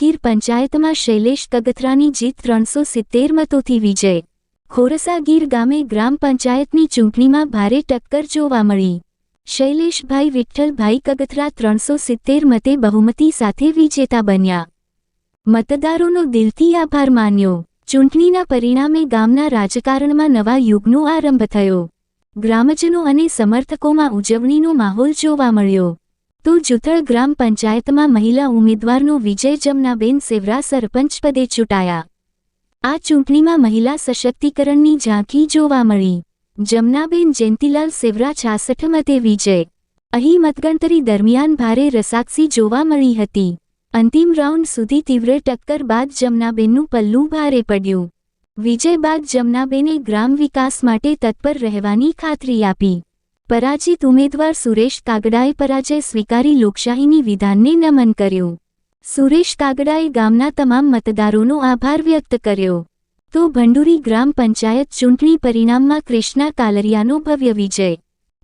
ગીર પંચાયતમાં શૈલેષ કગથરાની જીત 370 મતોથી વિજય। ખોરસા ગીર ગામે ગ્રામ પંચાયતની ચૂંટણીમાં ભારે ટક્કર જોવા મળી। શૈલેષભાઈ વિઠ્ઠલભાઈ કગથરા 370 મતે બહુમતી સાથે વિજેતા બન્યા। મતદારોનો દિલથી આભાર માન્યો। ચૂંટણીના પરિણામે ગામના રાજકારણમાં નવા યુગનો આરંભ થયો। ગ્રામજનો અને સમર્થકોમાં ઉજવણીનો માહોલ જોવા મળ્યો। તો જુથળ ગ્રામ પંચાયતમાં મહિલા ઉમેદવારનો વિજય જમનાબેન સેવરા સરપંચ પદે ચૂંટાયા। આ ચૂંટણીમાં મહિલા સશક્તિકરણની ઝાંખી જોવા મળી। જમનાબેન જયંતીલાલ સેવરા 66 મતે વિજય। અહીં મતગણતરી દરમિયાન ભારે રસાકસી જોવા મળી હતી। અંતિમ રાઉન્ડ સુધી તીવ્ર ટક્કર બાદ જમનાબેનનું પલ્લું ભારે પડ્યું। વિજય બાદ જમનાબેને ગ્રામ વિકાસ માટે તત્પર રહેવાની ખાતરી આપી। પરાજિત ઉમેદવાર સુરેશ કાગડાએ પરાજય સ્વીકારી લોકશાહીની વિધાનને નમન કર્યું। સુરેશ કાગડાએ ગામના તમામ મતદારોનો આભાર વ્યક્ત કર્યો। તો ભંડુરી ગ્રામ પંચાયત ચૂંટણી પરિણામમાં કૃષ્ણા કાલરિયાનો ભવ્ય વિજય।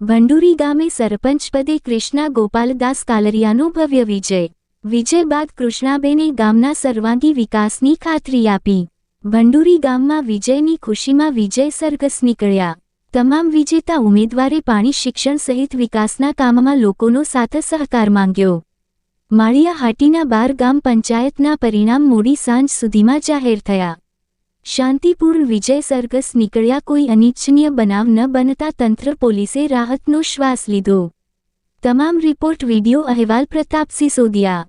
ભંડુરી ગામે સરપંચ પદે કૃષ્ણા ગોપાલદાસ કાલરિયાનો ભવ્ય વિજય। વિજય બાદ કૃષ્ણાબેને ગામના સર્વાંગી વિકાસની ખાતરી આપી। ભંડુરી ગામમાં વિજયની ખુશીમાં વિજય સરઘસ નીકળ્યા। તમામ વિજેતા ઉમેદવારે પાણી શિક્ષણ સહિત વિકાસના કામમાં લોકોનો સાથ સહકાર માંગ્યો। માળિયા હાટીના 12 ગામ પંચાયતના પરિણામ મોડી સાંજ સુધીમાં જાહેર થયા। શાંતિપૂર્ણ વિજય સરઘસ નીકળ્યા। કોઈ અનિચ્છનીય બનાવ ન બનતા તંત્ર પોલીસે રાહતનો શ્વાસ લીધો। તમામ રિપોર્ટ વિડિયો અહેવાલ પ્રતાપસિંહ સોદિયા।